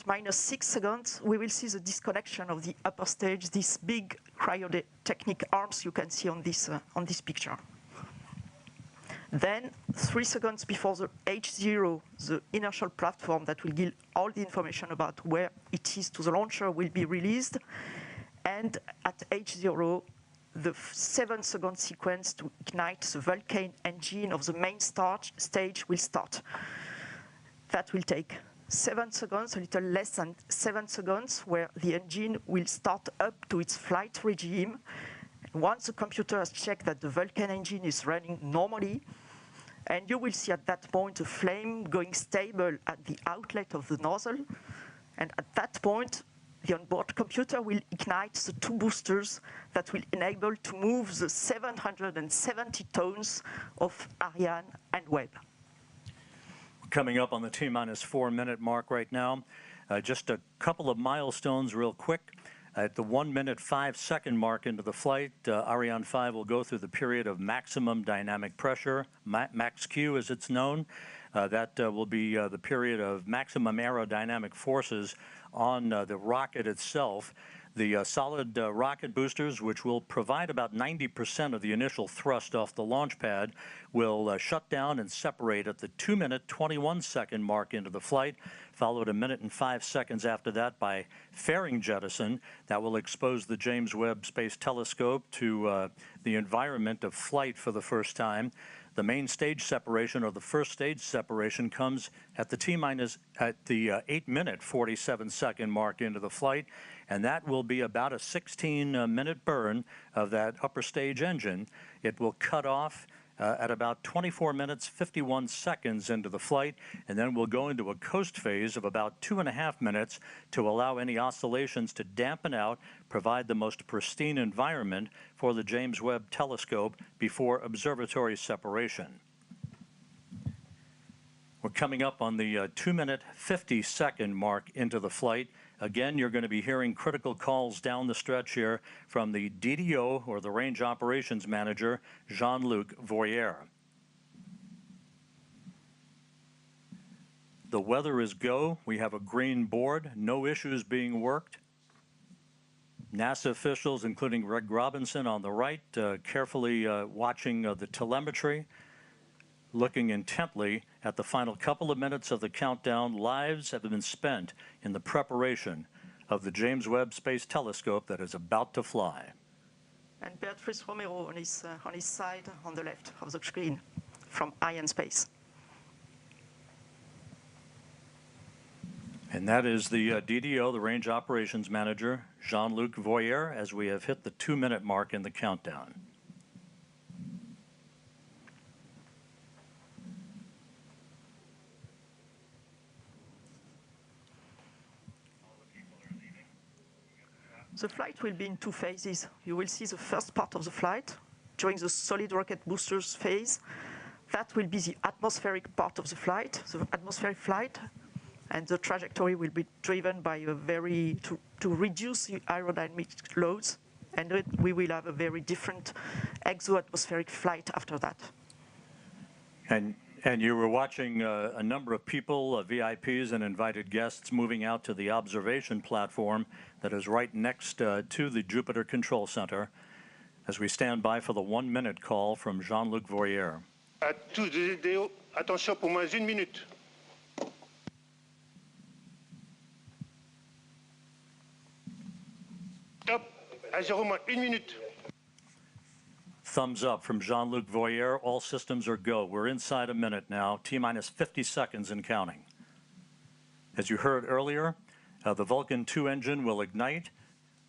-6 seconds, we will see the disconnection of the upper stage, these big cryotechnic arms you can see on this picture. Then, 3 seconds before the H0, the inertial platform that will give all the information about where it is to the launcher will be released. And at H0, the 7-second sequence to ignite the Vulcan engine of the main stage will start. That will take 7 seconds, a little less than 7 seconds, where the engine will start up to its flight regime. And once the computer has checked that the Vulcan engine is running normally, and you will see at that point a flame going stable at the outlet of the nozzle. And at that point, the onboard computer will ignite the 2 boosters that will enable to move the 770 tons of Ariane and Webb. Coming up on the T-minus 4-minute mark right now. Just a couple of milestones real quick. At the 1-minute 5-second mark into the flight, Ariane 5 will go through the period of maximum dynamic pressure, max-Q as it's known. That will be the period of maximum aerodynamic forces on the rocket itself. The solid rocket boosters, which will provide about 90% of the initial thrust off the launch pad, will shut down and separate at the 2-minute 21-second mark into the flight, followed 1 minute and 5 seconds after that by fairing jettison. That will expose the James Webb Space Telescope to the environment of flight for the first time. The main stage separation, or the first stage separation, comes at the 8-minute 47-second mark into the flight, and that will be about a 16-minute burn of that upper stage engine. It will cut off at about 24 minutes 51 seconds into the flight, and then we'll go into a coast phase of about 2.5 minutes to allow any oscillations to dampen out, provide the most pristine environment for the James Webb Telescope before observatory separation. We're coming up on the 2-minute 50-second mark into the flight. Again, you're going to be hearing critical calls down the stretch here from the DDO, or the Range Operations Manager, Jean-Luc Voyer. The weather is go. We have a green board, no issues being worked. NASA officials, including Greg Robinson on the right, carefully watching the telemetry, looking intently at the final couple of minutes of the countdown. Lives have been spent in the preparation of the James Webb Space Telescope that is about to fly. And Beatrice Romero on his side, on the left of the screen, from Arianespace. And that is the DDO, the Range Operations Manager, Jean-Luc Voyer, as we have hit the 2-minute mark in the countdown. The flight will be in 2 phases. You will see the first part of the flight during the solid rocket boosters phase. That will be the atmospheric part of the flight, the atmospheric flight, and the trajectory will be driven by a to reduce the aerodynamic loads, and we will have a very different exo-atmospheric flight after that. And you were watching a number of people, VIPs and invited guests, moving out to the observation platform that is right next to the Jupiter Control Center as we stand by for the 1-minute call from Jean-Luc Voyer. À tous les vidéos, attention pour moins 1 minute. Top, à 0 moins 1 minute. Thumbs up from Jean-Luc Voyer. All systems are go. We're inside a minute now, T-minus 50 seconds and counting. As you heard earlier, the Vulcan 2 engine will ignite.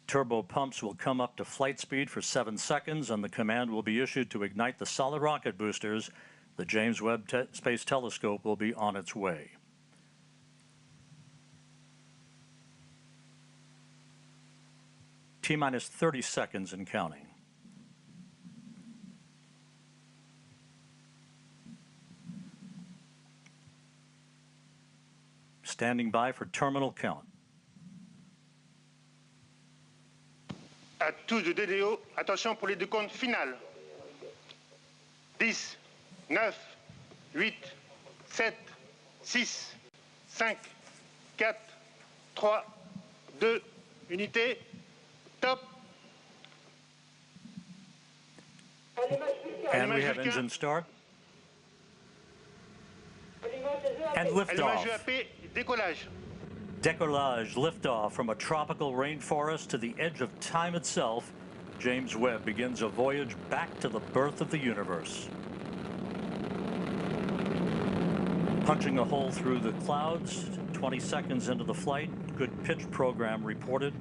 Turbo pumps will come up to flight speed for 7 seconds, and the command will be issued to ignite the solid rocket boosters. The James Webb Space Telescope will be on its way. T-minus 30 seconds and counting. Standing by for terminal count. À tous de DDO, attention pour les décomptes finales. 10, 9, 8, 7, 6, 5, 4, 3, 2, unité, top. And we have engine start. And Allumage liftoff. EAP, décollage. Décollage, liftoff from a tropical rainforest to the edge of time itself. James Webb begins a voyage back to the birth of the universe. Punching a hole through the clouds, 20 seconds into the flight. Good pitch program reported.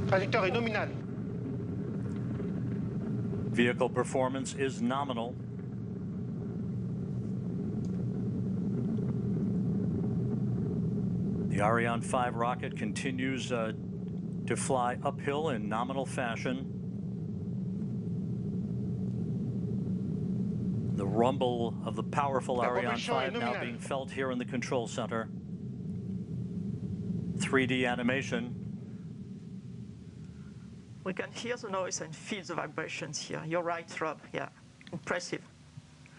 Trajectoire est nominale. Vehicle performance is nominal. The Ariane 5 rocket continues to fly uphill in nominal fashion. The rumble of the powerful Ariane 5 now being felt here in the control center. 3D animation. We can hear the noise and feel the vibrations here. You're right, Rob. Yeah, impressive.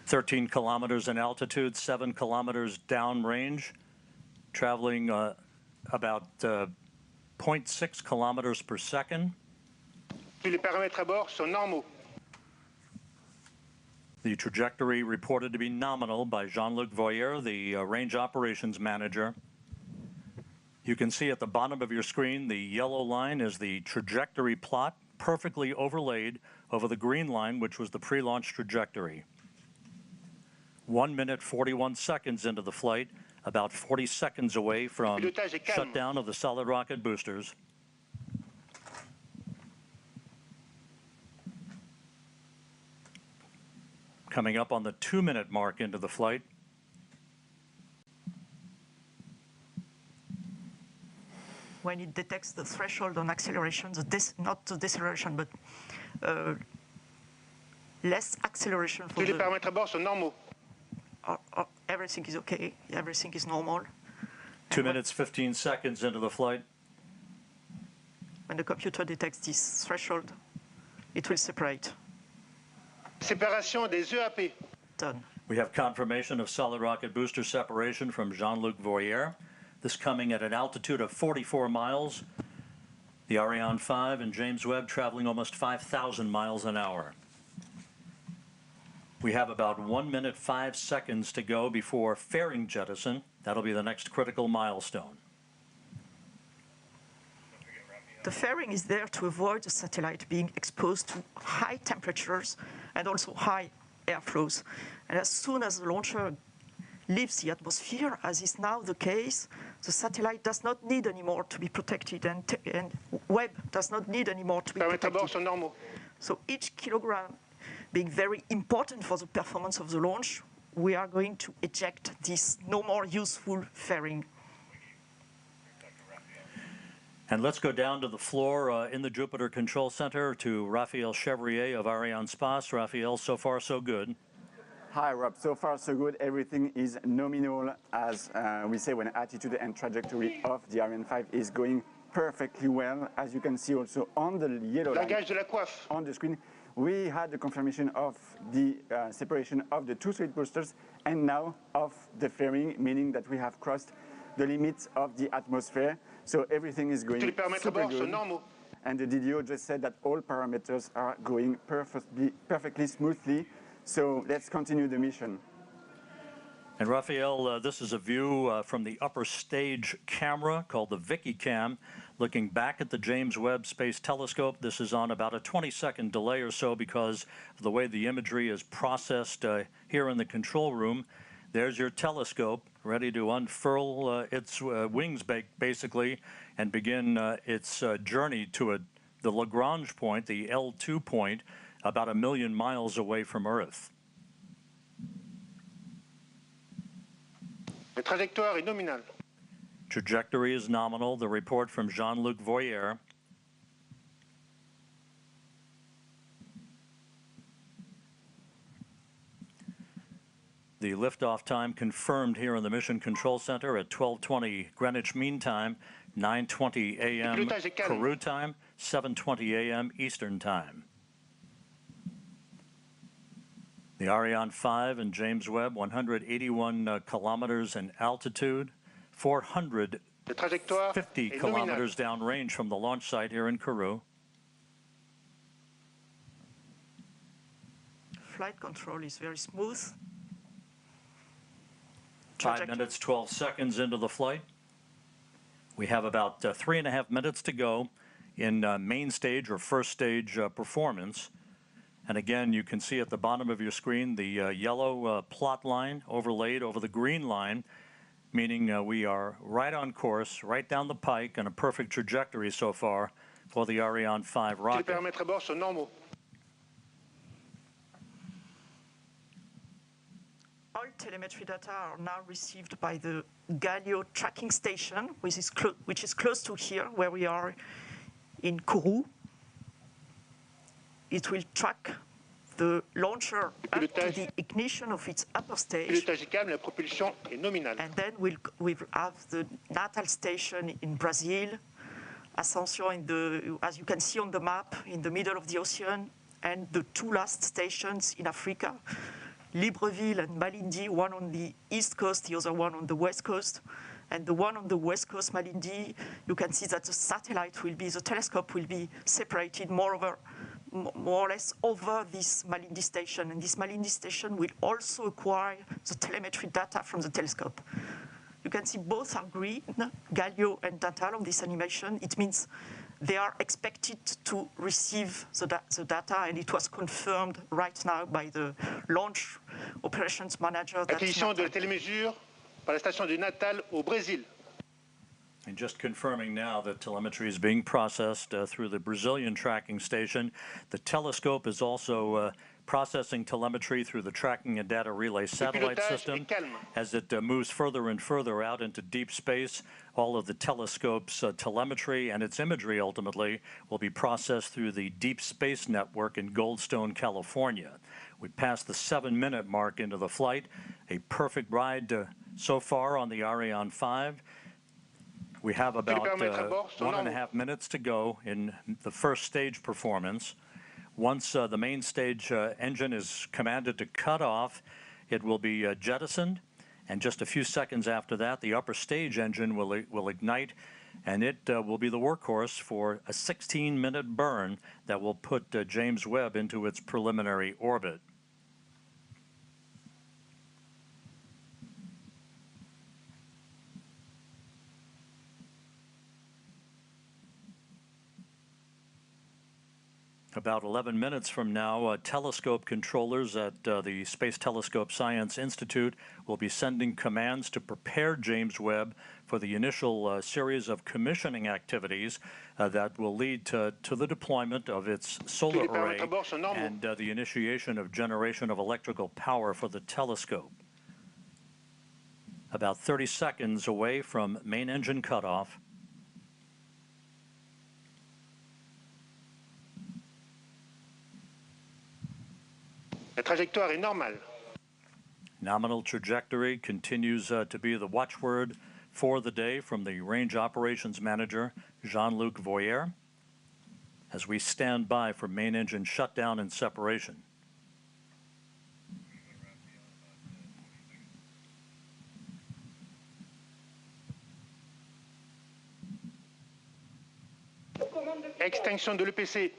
13 kilometers in altitude, 7 kilometers downrange, traveling about 0.6 kilometers per second. Tous les paramètres à bord sont normaux. The trajectory reported to be nominal by Jean-Luc Voyer, the range operations manager. You can see at the bottom of your screen, the yellow line is the trajectory plot, perfectly overlaid over the green line, which was the pre-launch trajectory. 1 minute, 41 seconds into the flight, about 40 seconds away from shutdown of the solid rocket boosters. Coming up on the 2-minute mark into the flight. When it detects the threshold on acceleration, not the deceleration, but less acceleration for Tous les paramètres à bord sont normaux. Everything is okay, everything is normal. 2 minutes, 15 seconds into the flight. When the computer detects this threshold, it will separate. Séparation des EAP. Done. We have confirmation of solid rocket booster separation from Jean-Luc Voyer. This coming at an altitude of 44 miles. The Ariane 5 and James Webb traveling almost 5,000 miles an hour. We have about 1 minute, 5 seconds to go before fairing jettison. That'll be the next critical milestone. The fairing is there to avoid the satellite being exposed to high temperatures and also high airflows. And as soon as the launcher leaves the atmosphere, as is now the case, the satellite does not need anymore to be protected, and Webb does not need anymore to be protected. Paramètres à bord sont normaux. So each kilogram being very important for the performance of the launch, we are going to eject this no more useful fairing. And let's go down to the floor in the Jupiter Control Center to Raphael Chevrier of Arianespace. Raphael, so far so good. Hi, Rob. So far, so good. Everything is nominal, as we say, when attitude and trajectory of the Ariane 5 is going perfectly well. As you can see also on the yellow line Langage de la coiffe. on the screen, we had the confirmation of the separation of the two solid boosters and now of the fairing, meaning that we have crossed the limits of the atmosphere. So everything is going Tous les paramètres à super bord sont good. normaux. And the DDO just said that all parameters are going perfectly smoothly. So let's continue the mission. And Raphael, this is a view from the upper stage camera called the Vicky Cam, looking back at the James Webb Space Telescope. This is on about a 20-second delay or so because of the way the imagery is processed here in the control room. There's your telescope ready to unfurl its wings basically and begin its journey to the Lagrange point, the L2 point, about 1 million miles away from Earth. La trajectoire est nominale. Trajectory is nominal. The report from Jean-Luc Voyer. The liftoff time confirmed here in the Mission Control Center at 12:20 Greenwich Mean Time, 9:20 a.m. Peru time, 7:20 a.m. Eastern Time. The Ariane 5 and James Webb, 181 kilometers in altitude, 450 kilometers downrange from the launch site here in Kourou. Flight control is very smooth. 5 minutes, 12 seconds into the flight. We have about 3.5 minutes to go in main stage or first stage performance. And again, you can see at the bottom of your screen the yellow plot line overlaid over the green line, meaning we are right on course, right down the pike, and a perfect trajectory so far for the Ariane 5 rocket. All telemetry data are now received by the Galileo tracking station, which is close to here, where we are in Kourou. It will track the launcher up to the ignition of its upper stage. And then we'll have the Natal station in Brazil, Ascension as you can see on the map, in the middle of the ocean, and the two last stations in Africa, Libreville and Malindi, one on the east coast, the other one on the west coast. And the one on the west coast, Malindi, you can see that the telescope will be separated more or less over this Malindi station. And this Malindi station will also acquire the telemetry data from the telescope. You can see both are green, Galileo and Natal on this animation. It means they are expected to receive the data, and it was confirmed right now by the launch operations manager. Acquisition de la télémesure par la station de Natal au Brésil. And just confirming now that telemetry is being processed through the Brazilian tracking station. The telescope is also processing telemetry through the tracking and data relay satellite system. As it moves further and further out into deep space, all of the telescope's telemetry and its imagery ultimately will be processed through the Deep Space Network in Goldstone, California. We passed the 7-minute mark into the flight. A perfect ride so far on the Ariane 5. We have about 1.5 minutes to go in the first stage performance. Once the main stage engine is commanded to cut off, it will be jettisoned, and just a few seconds after that, the upper stage engine will ignite, and it will be the workhorse for a 16-minute burn that will put James Webb into its preliminary orbit. About 11 minutes from now, telescope controllers at the Space Telescope Science Institute will be sending commands to prepare James Webb for the initial series of commissioning activities that will lead to the deployment of its solar array and the initiation of generation of electrical power for the telescope. About 30 seconds away from main engine cutoff. La trajectoire est normale. Nominal trajectory continues to be the watchword for the day from the Range Operations Manager, Jean-Luc Voyer, as we stand by for main engine shutdown and separation. Extinction de l'EPC.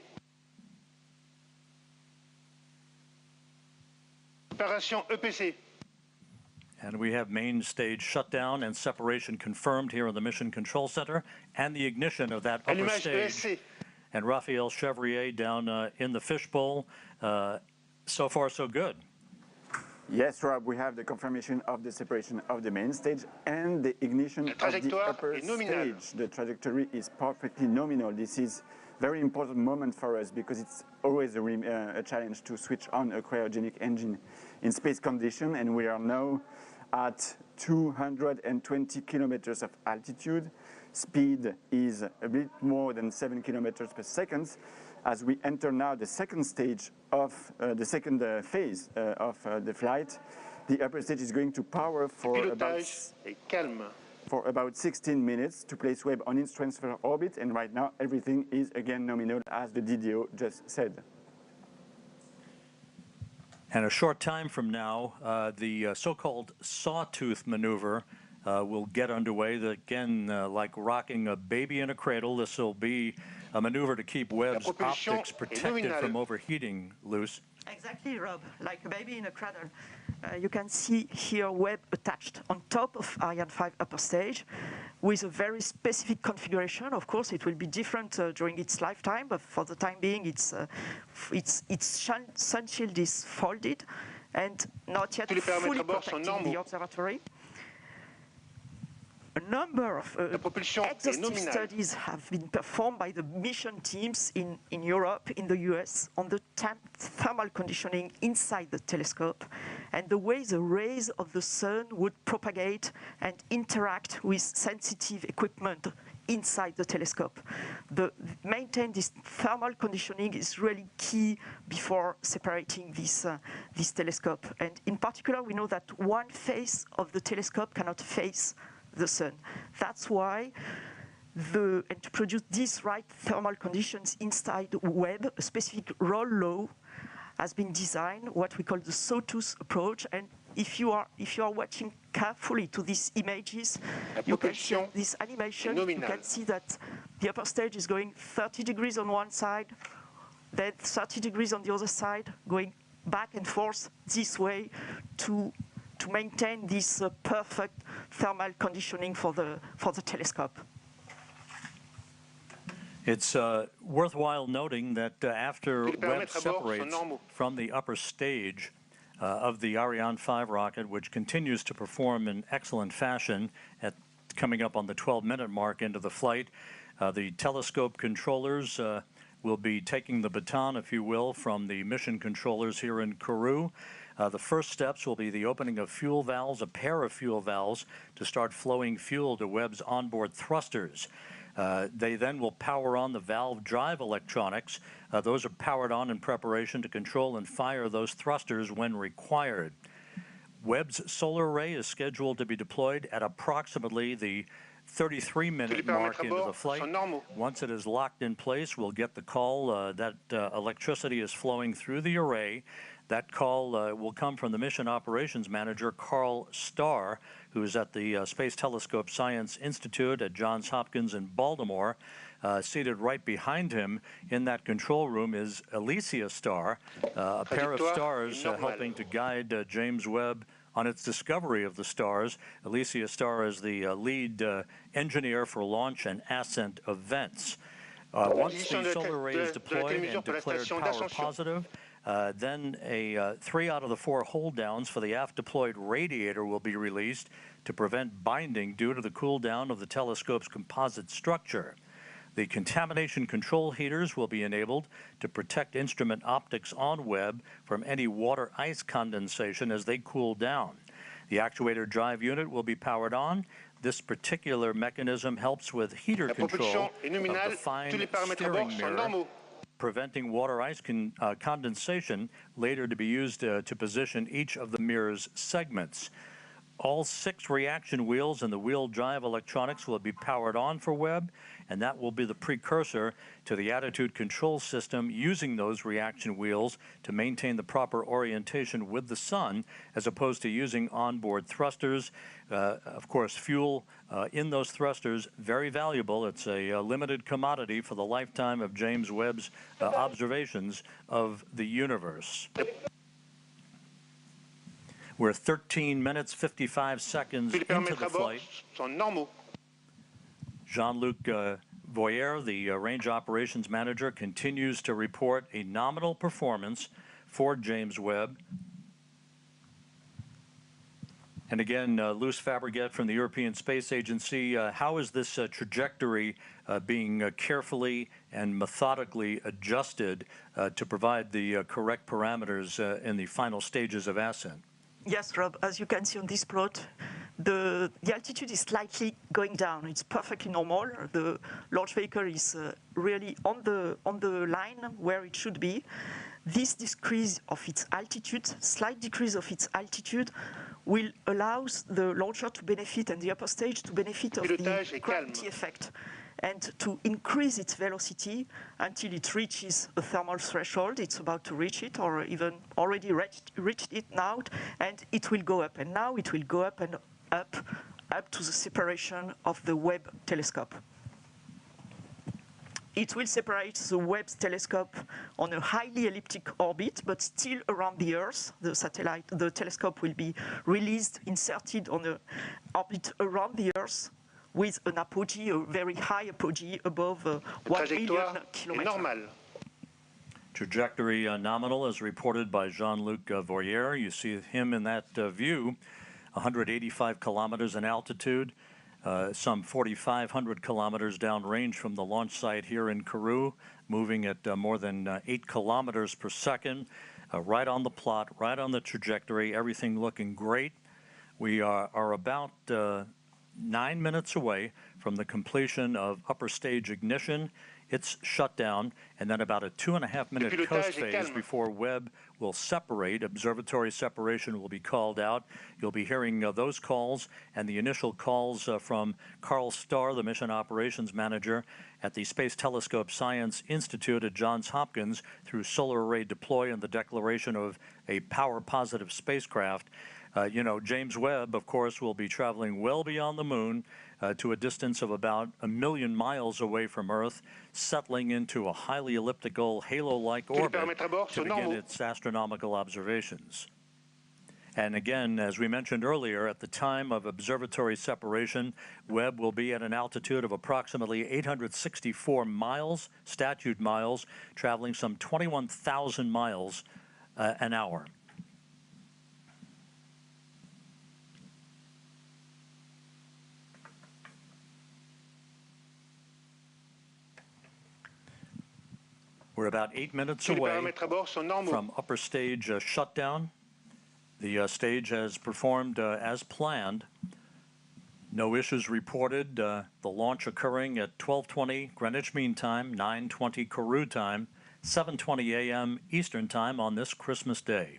Préparation EPC. And we have main stage shutdown and separation confirmed here in the Mission Control Center, and the ignition of that upper stage. And Raphael Chevrier down in the fishbowl. So far, so good. Yes, Rob, we have the confirmation of the separation of the main stage and the ignition of the upper stage. The trajectory is perfectly nominal. This is a very important moment for us because it's always a challenge to switch on a cryogenic engine in space condition, and we are now at 220 kilometers of altitude. Speed is a bit more than 7 kilometers per second. As we enter now the second stage of the second phase of the flight, the upper stage is going to power for about 16 minutes to place Webb on its transfer orbit, and right now everything is again nominal, as the DDO just said. And a short time from now, the so-called Sawtooth Maneuver will get underway. Again, like rocking a baby in a cradle, this will be a maneuver to keep Webb's optics protected from overheating, Luce. Exactly, Rob, like a baby in a cradle. You can see here Webb attached on top of Ariane 5 upper stage with a very specific configuration. Of course, it will be different during its lifetime, but for the time being, its sun shield is folded and not yet fully protecting the observatory. A number of exhaustive studies have been performed by the mission teams in Europe, in the US, on the thermal conditioning inside the telescope and the way the rays of the sun would propagate and interact with sensitive equipment inside the telescope. Maintain this thermal conditioning is really key before separating this telescope. And in particular, we know that one face of the telescope cannot face the sun. That's why and to produce these right thermal conditions inside Webb, a specific roll law has been designed, what we call the Sawtooth Approach. And if you are watching carefully to these images, you can see this animation. You can see that the upper stage is going 30 degrees on one side, then 30 degrees on the other side, going back and forth this way to maintain this perfect thermal conditioning for the telescope. It's worthwhile noting that after Webb separates from the upper stage of the Ariane 5 rocket, which continues to perform in excellent fashion coming up on the 12-minute mark into the flight, the telescope controllers will be taking the baton, if you will, from the mission controllers here in Kourou. The first steps will be the opening of fuel valves, a pair of fuel valves, to start flowing fuel to Webb's onboard thrusters. They then will power on the valve drive electronics. Those are powered on in preparation to control and fire those thrusters when required. Webb's solar array is scheduled to be deployed at approximately the 33-minute mark into the flight. Once it is locked in place, we'll get the call that electricity is flowing through the array. That call will come from the Mission Operations Manager, Carl Starr, who is at the Space Telescope Science Institute at Johns Hopkins in Baltimore. Seated right behind him in that control room is Alicia Starr, a pair of stars helping to guide James Webb on its discovery of the stars. Alicia Starr is the lead engineer for launch and ascent events. Once the solar array is deployed and declared power positive, then 3 out of the 4 hold downs for the aft deployed radiator will be released to prevent binding due to the cool down of the telescope's composite structure. The contamination control heaters will be enabled to protect instrument optics on Webb from any water ice condensation as they cool down. The actuator drive unit will be powered on. This particular mechanism helps with heater control of the fine steering mirror, preventing water ice condensation, later to be used to position each of the mirror's segments. All 6 reaction wheels and the wheel drive electronics will be powered on for Webb, and that will be the precursor to the attitude control system using those reaction wheels to maintain the proper orientation with the sun, as opposed to using onboard thrusters. Of course, fuel in those thrusters, very valuable. It's a limited commodity for the lifetime of James Webb's observations of the universe. We're 13 minutes, 55 seconds into the flight. Jean-Luc Voyer, the range operations manager, continues to report a nominal performance for James Webb. And again, Luce Fabregat from the European Space Agency, how is this trajectory being carefully and methodically adjusted to provide the correct parameters in the final stages of ascent? Yes, Rob, as you can see on this plot, the altitude is slightly going down. It's perfectly normal. The launch vehicle is really on the line where it should be. This decrease of its altitude, slight decrease of its altitude, will allow the launcher to benefit and the upper stage to benefit of the gravity effect. and to increase its velocity until it reaches a thermal threshold. It's about to reach it, or even already reached it now, and it will go up. And now it will go up and up to the separation of the Webb telescope. It will separate the Webb telescope on a highly elliptic orbit, but still around the Earth. The telescope will be released, inserted on an orbit around the Earth, with an apogee, a very high apogee above 1 million kilometers. Trajectory nominal as reported by Jean-Luc Voyer. You see him in that view, 185 kilometers in altitude, some 4,500 kilometers downrange from the launch site here in Kourou, moving at more than 8 kilometers per second, right on the plot, right on the trajectory, everything looking great. We are about 9 minutes away from the completion of upper stage ignition, its shutdown, and then about a 2.5-minute coast phase before Webb will separate. Observatory separation will be called out. You'll be hearing those calls and the initial calls from Carl Starr, the mission operations manager at the Space Telescope Science Institute at Johns Hopkins, through solar array deploy and the declaration of a power-positive spacecraft. James Webb, of course, will be traveling well beyond the moon to a distance of about 1 million miles away from Earth, settling into a highly elliptical, halo-like orbit to begin its astronomical observations. And again, as we mentioned earlier, at the time of observatory separation, Webb will be at an altitude of approximately 864 miles, statute miles, traveling some 21,000 miles an hour. We're about 8 minutes away from upper stage shutdown. The stage has performed as planned. No issues reported. The launch occurring at 12:20 Greenwich Mean Time, 9:20 Kourou time, 7:20 a.m. Eastern Time on this Christmas Day.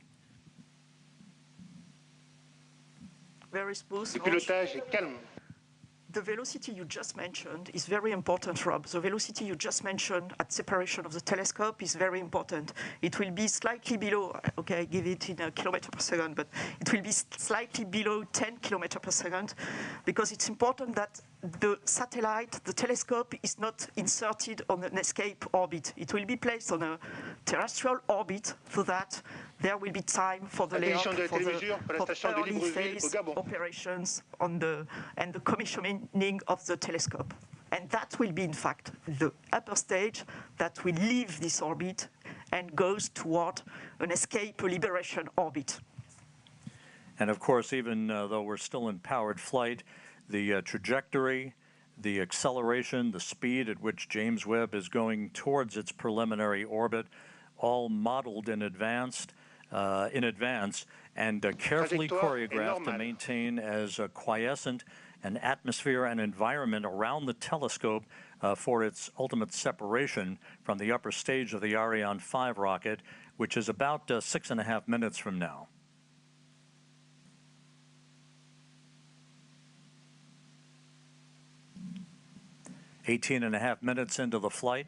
Very smooth. The velocity you just mentioned is very important, Rob. The velocity you just mentioned at separation of the telescope is very important. It will be slightly below, okay, I give it in a kilometer per second, but it will be slightly below 10 kilometers per second, because it's important that the satellite, the telescope, is not inserted on an escape orbit. It will be placed on a terrestrial orbit so that there will be time for the layup, for the early phase operations and the commissioning of the telescope. And that will be, in fact, the upper stage that will leave this orbit and goes toward an escape liberation orbit. And of course, even though we're still in powered flight, the trajectory, the acceleration, the speed at which James Webb is going towards its preliminary orbit, all modeled in advance and carefully choreographed to maintain as quiescent an atmosphere and environment around the telescope for its ultimate separation from the upper stage of the Ariane 5 rocket, which is about 6.5 minutes from now. .5 minutes into the flight.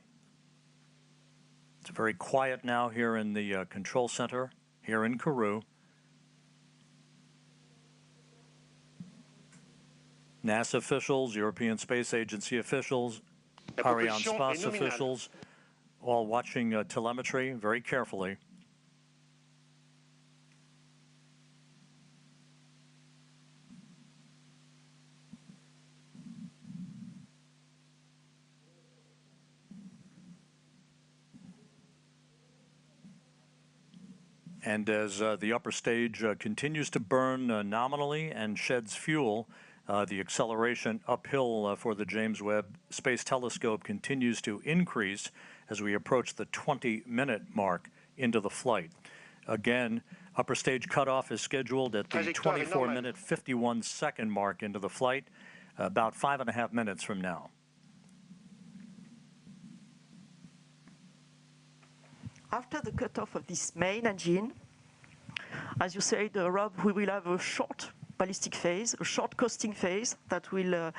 It's very quiet now here in the control center here in Kourou. NASA officials, European Space Agency officials, Arianespace officials, all watching telemetry very carefully. And as the upper stage continues to burn nominally and sheds fuel, the acceleration uphill for the James Webb Space Telescope continues to increase as we approach the 20-minute mark into the flight. Again, upper stage cutoff is scheduled at the 24-minute, 51-second mark into the flight, about 5.5 minutes from now. After the cutoff of this main engine, as you said, Rob, we will have a short ballistic phase, a short coasting phase that will,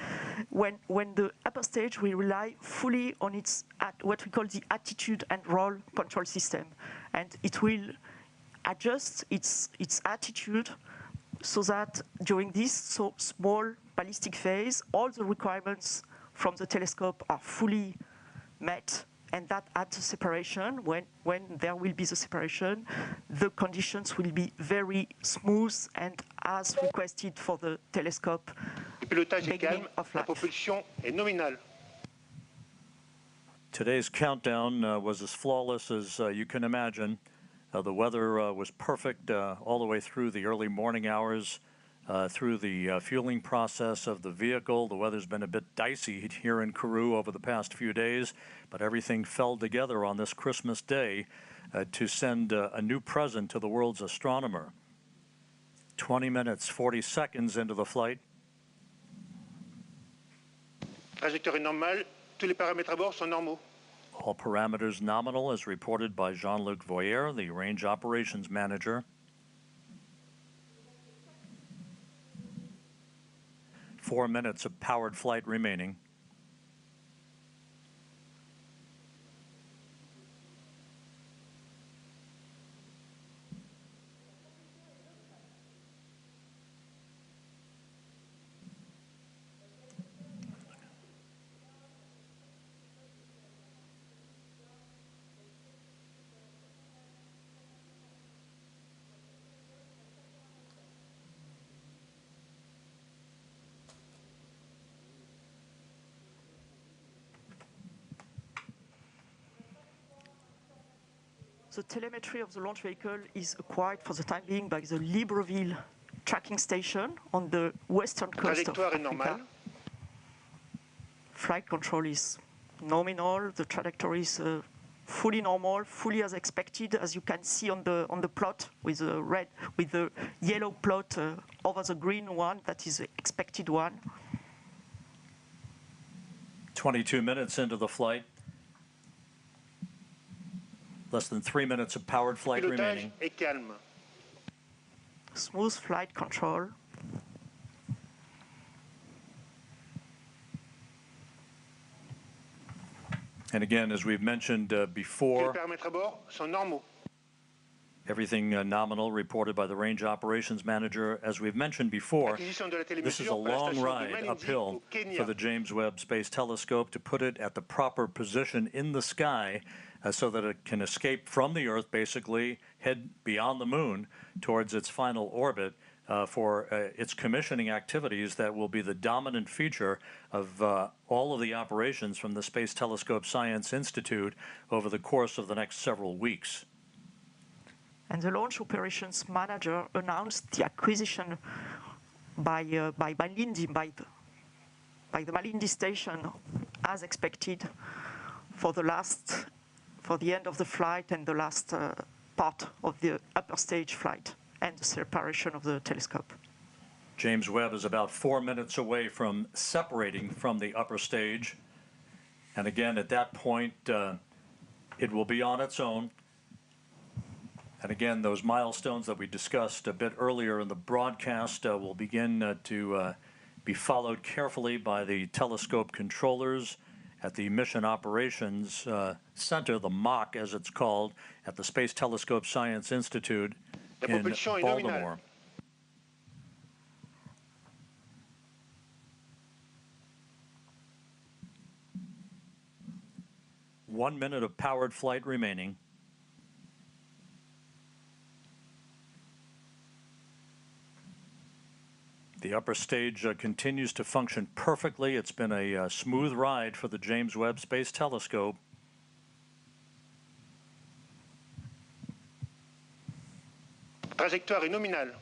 when the upper stage will rely fully on its what we call the attitude and roll control system, and it will adjust its attitude so that during this small ballistic phase, all the requirements from the telescope are fully met, and that at the separation, when there will be the separation, the conditions will be very smooth and as requested for the telescope. Le pilotage est beginning calme, of la life. propulsion est nominale. Today's countdown was as flawless as you can imagine. The weather was perfect all the way through the early morning hours, through the fueling process of the vehicle. The weather's been a bit dicey here in Kourou over the past few days, but everything fell together on this Christmas day to send a new present to the world's astronomer. 20 minutes, 40 seconds into the flight. Trajectoire est normale, tous les paramètres à bord sont normaux. All parameters nominal as reported by Jean-Luc Voyer, the range operations manager. 4 minutes of powered flight remaining. The telemetry of the launch vehicle is acquired for the time being by the Libreville tracking station on the western coast of Trajectoire est Africa. normale. Flight control is nominal. The trajectory is fully normal, fully as expected, as you can see on the plot with the yellow plot over the green one. That is the expected one. 22 minutes into the flight. Less than 3 minutes of powered flight Pilotage remaining. est calme. Smooth flight control. And again, as we've mentioned Tous les before, paramètres à bord sont normaux. everything nominal reported by the range operations manager. As we've mentioned before, Acquisition de la this is a télémesure par la long station de ride Malindi uphill au Kenya. for the James Webb Space Telescope to put it at the proper position in the sky so that it can escape from the Earth, basically head beyond the moon towards its final orbit for its commissioning activities that will be the dominant feature of all of the operations from the Space Telescope Science Institute over the course of the next several weeks. And the launch operations manager announced the acquisition by Malindi, by the Malindi station, as expected, for the end of the flight and the last part of the upper stage flight and the separation of the telescope. James Webb is about 4 minutes away from separating from the upper stage. And again, at that point, it will be on its own. And again, those milestones that we discussed a bit earlier in the broadcast will begin to be followed carefully by the telescope controllers at the Mission Operations Center, the MOC as it's called, at the Space Telescope Science Institute in Baltimore. 1 minute of powered flight remaining. The upper stage continues to function perfectly. It's been a smooth ride for the James Webb Space Telescope. Trajectoire est nominale.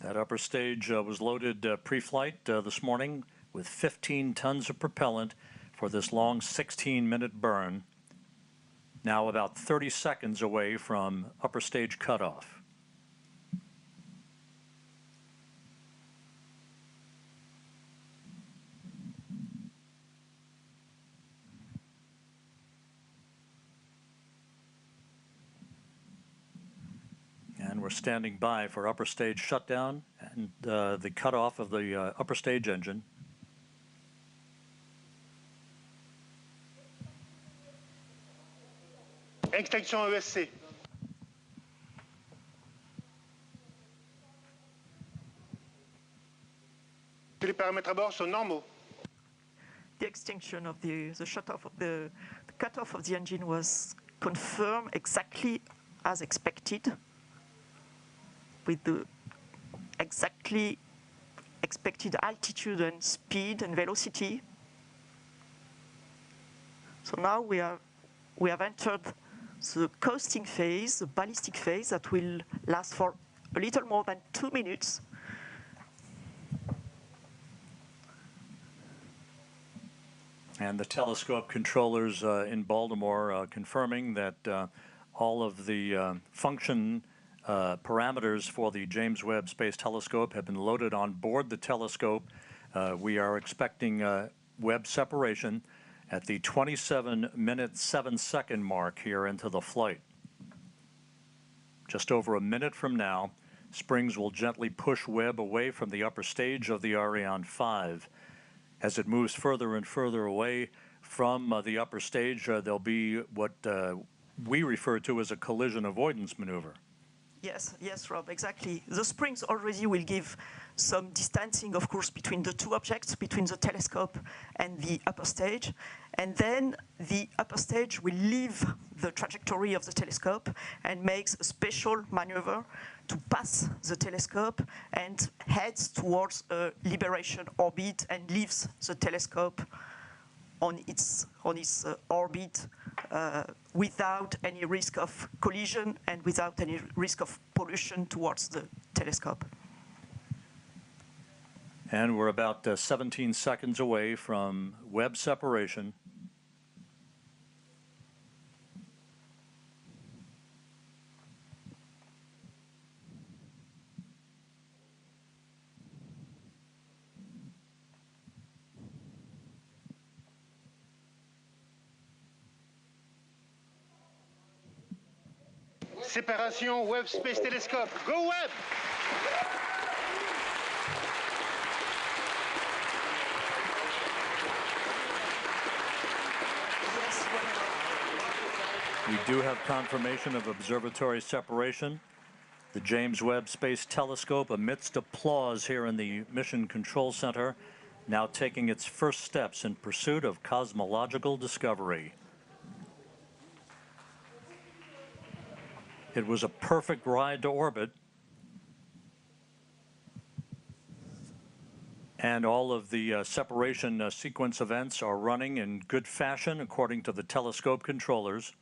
That upper stage was loaded pre-flight this morning with 15 tons of propellant for this long 16-minute burn, now about 30 seconds away from upper stage cutoff. we're standing by for upper stage shutdown and the cutoff of the upper stage engine. Extinction ESC. Les paramètres à bord sont normaux. The extinction of the shut-off of the cutoff of the engine was confirmed exactly as expected, with the exactly expected altitude and speed and velocity. So now we have entered the coasting phase, the ballistic phase, that will last for a little more than 2 minutes. And the telescope controllers in Baltimore confirming that all of the function parameters for the James Webb Space Telescope have been loaded on board the telescope. We are expecting Webb separation at the 27-minute 7-second mark here into the flight. Just over a minute from now, springs will gently push Webb away from the upper stage of the Ariane 5. As it moves further and further away from the upper stage, there'll be what we refer to as a collision avoidance maneuver. Yes, Rob, exactly. The springs already will give some distancing, of course, between the two objects, between the telescope and the upper stage. And then the upper stage will leave the trajectory of the telescope and makes a special maneuver to pass the telescope and heads towards a liberation orbit and leaves the telescope on its orbit without any risk of collision and without any risk of pollution towards the telescope. And we're about 17 seconds away from Webb separation. Séparation Webb Space Telescope. Go Webb! We do have confirmation of observatory separation. The James Webb Space Telescope, amidst applause here in the Mission Control Center, now taking its first steps in pursuit of cosmological discovery. It was a perfect ride to orbit, and all of the separation sequence events are running in good fashion according to the telescope controllers.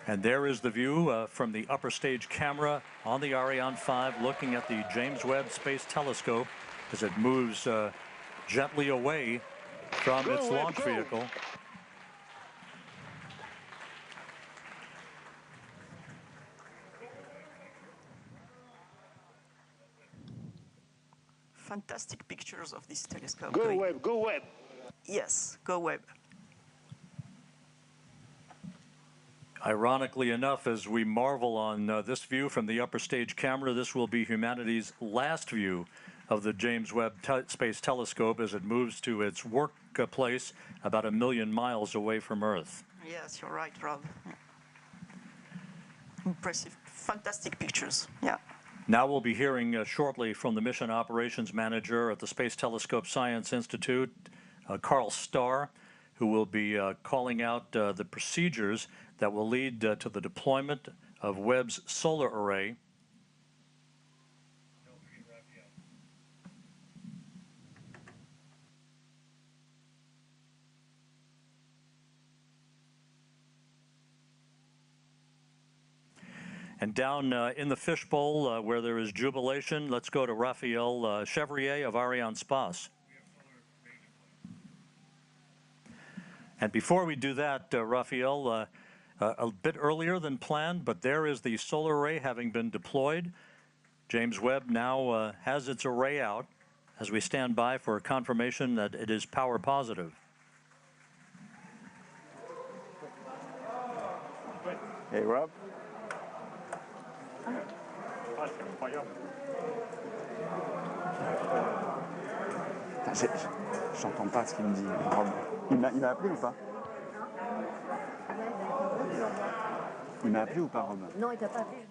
And there is the view from the upper stage camera on the Ariane 5 looking at the James Webb Space Telescope as it moves gently away from its launch vehicle. Fantastic pictures of this telescope. Go Webb, go Webb. Yes, go Webb. Ironically enough, as we marvel on this view from the upper stage camera, this will be humanity's last view of the James Webb Space Telescope as it moves to its workplace about 1 million miles away from Earth. Yes, you're right, Rob. Impressive, fantastic pictures. Yeah. Now we'll be hearing shortly from the Mission Operations Manager at the Space Telescope Science Institute, Carl Starr, who will be calling out the procedures that will lead to the deployment of Webb's solar array. And down in the fishbowl where there is jubilation, let's go to Raphael Chevrier of Arianespace. And before we do that, Raphael, a bit earlier than planned, but there is the solar array having been deployed. James Webb now has its array out as we stand by for confirmation that it is power positive. Hey Rob. Ah, c'est incroyable. J'entends pas ce qu'il me dit, Rob. Il m'a appelé ou pas? Il m'a appelé ou pas, Rob? Non, il t'a pas appelé.